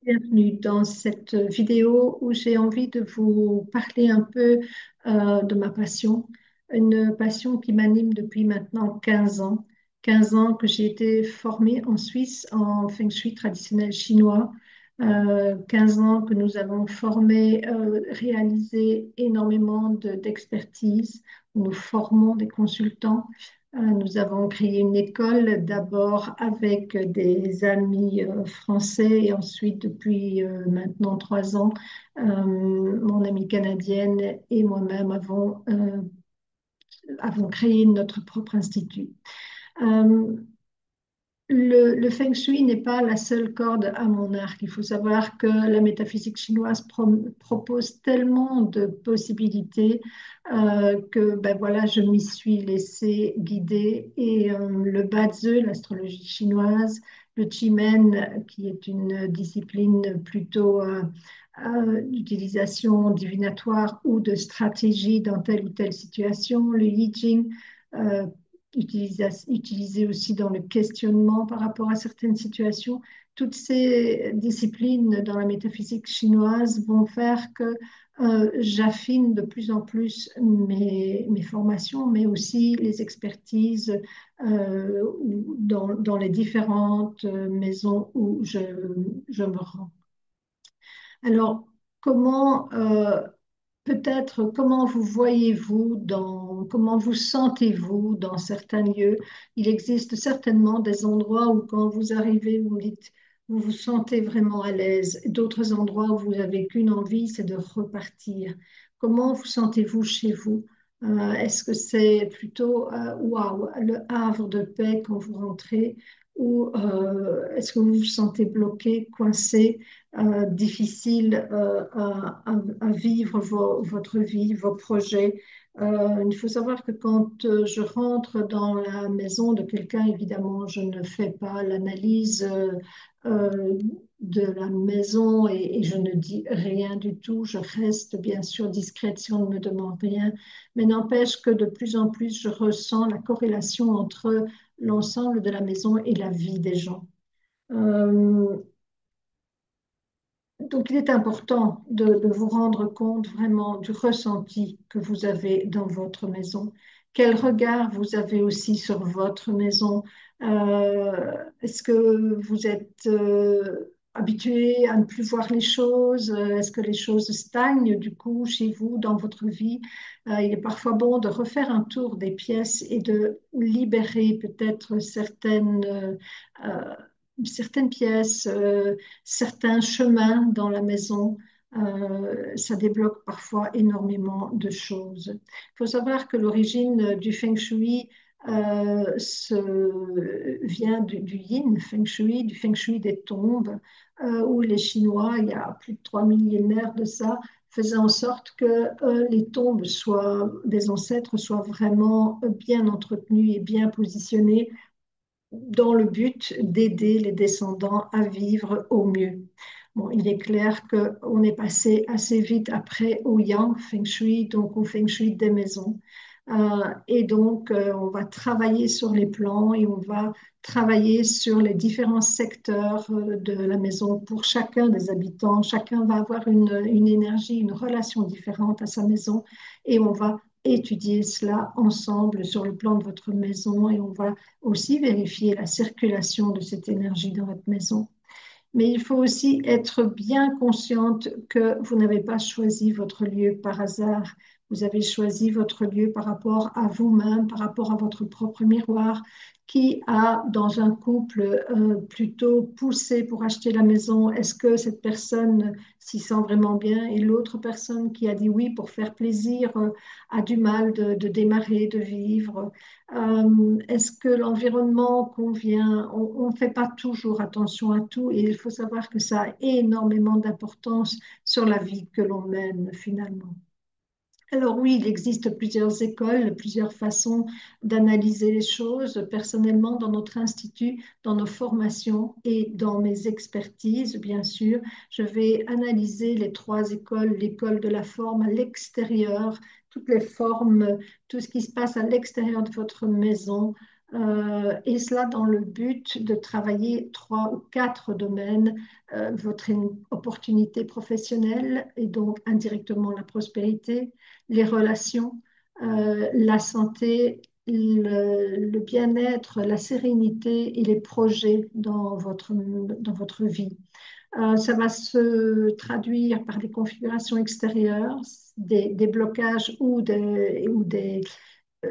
Bienvenue dans cette vidéo où j'ai envie de vous parler un peu de ma passion, une passion qui m'anime depuis maintenant 15 ans. 15 ans que j'ai été formée en Suisse en Feng Shui traditionnel chinois. 15 ans que nous avons formé, réalisé énormément d'expertise. Nous formons des consultants. Nous avons créé une école d'abord avec des amis français et ensuite depuis maintenant 3 ans, mon amie canadienne et moi-même avons créé notre propre institut. Euh, le feng shui n'est pas la seule corde à mon arc. Il faut savoir que la métaphysique chinoise propose tellement de possibilités que ben voilà, je m'y suis laissée guider. Et le Bazhe, l'astrologie chinoise, le Qigmen, qui est une discipline plutôt d'utilisation divinatoire ou de stratégie dans telle ou telle situation, le I Ching, euh, utilisé aussi dans le questionnement par rapport à certaines situations. Toutes ces disciplines dans la métaphysique chinoise vont faire que j'affine de plus en plus mes formations, mais aussi les expertises dans les différentes maisons où je me rends. Alors, comment peut-être comment vous voyez-vous comment vous sentez-vous dans certains lieux? Il existe certainement des endroits où quand vous arrivez, vous dites, vous vous sentez vraiment à l'aise. D'autres endroits où vous n'avez qu'une envie, c'est de repartir. Comment vous sentez-vous chez vous? Est-ce que c'est plutôt waouh, le havre de paix quand vous rentrez ou est-ce que vous vous sentez bloqué, coincé? Difficile à vivre votre vie, vos projets. Il faut savoir que quand je rentre dans la maison de quelqu'un, évidemment, je ne fais pas l'analyse euh, de la maison et je ne dis rien du tout. Je reste bien sûr discrète si on ne me demande rien, mais n'empêche que de plus en plus, je ressens la corrélation entre l'ensemble de la maison et la vie des gens. Euh, donc, il est important de vous rendre compte vraiment du ressenti que vous avez dans votre maison. Quel regard vous avez aussi sur votre maison? Est-ce que vous êtes habitué à ne plus voir les choses? Est-ce que les choses stagnent du coup chez vous, dans votre vie? Il est parfois bon de refaire un tour des pièces et de libérer peut-être euh, certaines pièces. Certains chemins dans la maison, ça débloque parfois énormément de choses. Il faut savoir que l'origine du Feng Shui vient du Yin Feng Shui, du Feng Shui des tombes, où les Chinois, il y a plus de 3 millénaires de ça, faisaient en sorte que les tombes des ancêtres soient vraiment bien entretenues et bien positionnées dans le but d'aider les descendants à vivre au mieux. Bon, il est clair qu'on est passé assez vite après au Yang Feng Shui, donc au Feng Shui des maisons. Et donc, on va travailler sur les plans et on va travailler sur les différents secteurs de la maison pour chacun des habitants. Chacun va avoir une énergie, une relation différente à sa maison et on va étudier cela ensemble sur le plan de votre maison et on va aussi vérifier la circulation de cette énergie dans votre maison. Mais il faut aussi être bien consciente que vous n'avez pas choisi votre lieu par hasard. Vous avez choisi votre lieu par rapport à vous-même, par rapport à votre propre miroir, qui a, dans un couple, plutôt poussé pour acheter la maison. Est-ce que cette personne s'y sent vraiment bien? Et l'autre personne qui a dit oui pour faire plaisir, a du mal de démarrer, de vivre. Est-ce que l'environnement convient? On ne fait pas toujours attention à tout et il faut savoir que ça a énormément d'importance sur la vie que l'on mène finalement. Alors oui, il existe plusieurs écoles, plusieurs façons d'analyser les choses. Personnellement, dans notre institut, dans nos formations et dans mes expertises, bien sûr, je vais analyser les trois écoles, l'école de la forme à l'extérieur, toutes les formes, tout ce qui se passe à l'extérieur de votre maison, Et cela dans le but de travailler trois ou quatre domaines, votre opportunité professionnelle et donc indirectement la prospérité, les relations, la santé, le bien-être, la sérénité et les projets dans votre vie. Ça va se traduire par des configurations extérieures, des blocages ou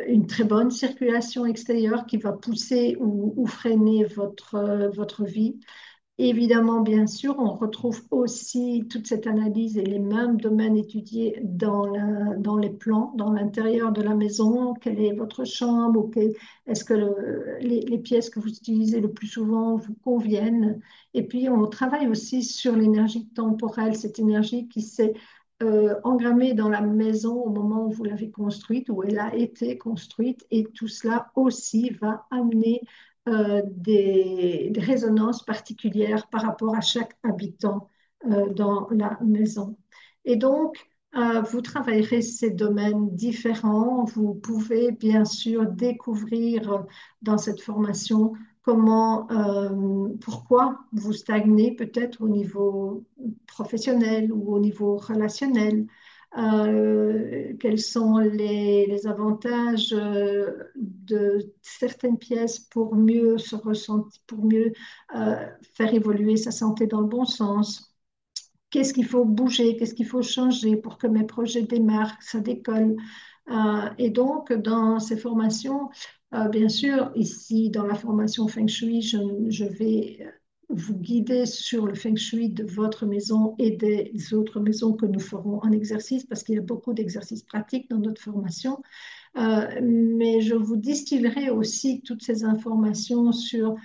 une très bonne circulation extérieure qui va pousser ou freiner votre vie. Évidemment, bien sûr, on retrouve aussi toute cette analyse et les mêmes domaines étudiés dans les plans, dans l'intérieur de la maison. Quelle est votre chambre? Est-ce que les pièces que vous utilisez le plus souvent vous conviennent? Et puis, on travaille aussi sur l'énergie temporelle, cette énergie qui s'est engrammée dans la maison au moment où vous l'avez construite, où elle a été construite. Et tout cela aussi va amener des résonances particulières par rapport à chaque habitant dans la maison. Et donc, vous travaillerez ces domaines différents. Vous pouvez bien sûr découvrir dans cette formation pourquoi vous stagnez peut-être au niveau professionnel ou au niveau relationnel. Quels sont les avantages de certaines pièces pour mieux se ressentir, pour mieux faire évoluer sa santé dans le bon sens. Qu'est-ce qu'il faut bouger, qu'est-ce qu'il faut changer pour que mes projets démarrent, que ça décolle. Et donc, dans ces formations, bien sûr, ici, dans la formation Feng Shui, je vais vous guider sur le Feng Shui de votre maison et des autres maisons que nous ferons en exercice, parce qu'il y a beaucoup d'exercices pratiques dans notre formation. Mais je vous distillerai aussi toutes ces informations sur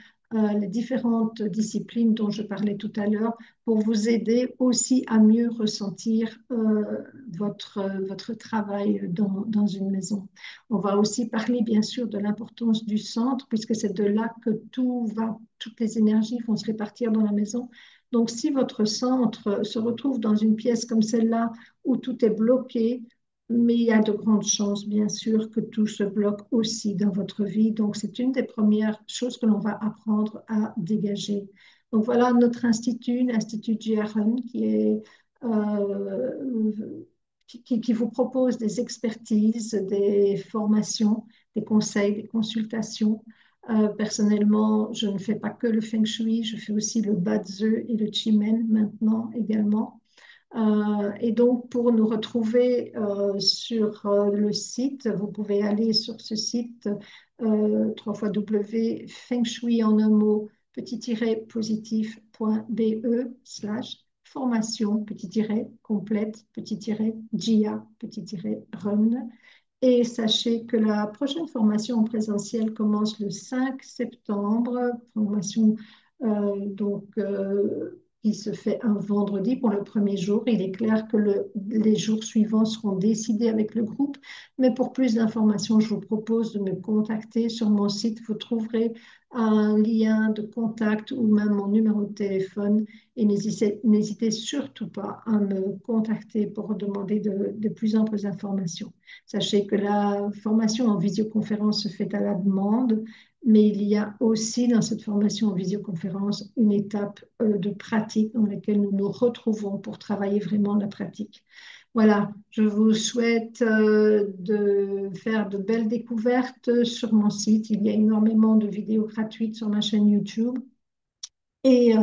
les différentes disciplines dont je parlais tout à l'heure pour vous aider aussi à mieux ressentir votre travail dans une maison. On va aussi parler bien sûr de l'importance du centre puisque c'est de là que toutes les énergies vont se répartir dans la maison. Donc si votre centre se retrouve dans une pièce comme celle-là où tout est bloqué, mais il y a de grandes chances, bien sûr, que tout se bloque aussi dans votre vie. Donc, c'est une des premières choses que l'on va apprendre à dégager. Donc, voilà notre institut, l'Institut Jiahen, qui vous propose des expertises, des formations, des conseils, des consultations. Personnellement, je ne fais pas que le Feng Shui, je fais aussi le Bazhe et le Qigong maintenant également. Et donc, pour nous retrouver sur le site, vous pouvez aller sur ce site www.fengshui en un mot petit-positif.be/formation petit-complète petit-jia petit-run. Et sachez que la prochaine formation en présentiel commence le 5 septembre, formation qui se fait un vendredi pour le premier jour. Il est clair que les jours suivants seront décidés avec le groupe, mais pour plus d'informations, je vous propose de me contacter sur mon site. Vous trouverez un lien de contact ou même mon numéro de téléphone et n'hésitez surtout pas à me contacter pour demander de plus amples informations. Sachez que la formation en visioconférence se fait à la demande, mais il y a aussi dans cette formation en visioconférence une étape de pratique dans laquelle nous nous retrouvons pour travailler vraiment la pratique. Voilà, je vous souhaite de faire de belles découvertes sur mon site. Il y a énormément de vidéos gratuites sur ma chaîne YouTube et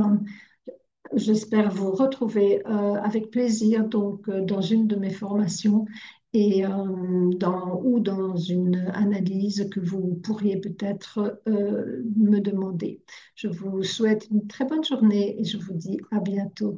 j'espère vous retrouver avec plaisir donc dans une de mes formations et ou dans une analyse que vous pourriez peut-être me demander. Je vous souhaite une très bonne journée et je vous dis à bientôt.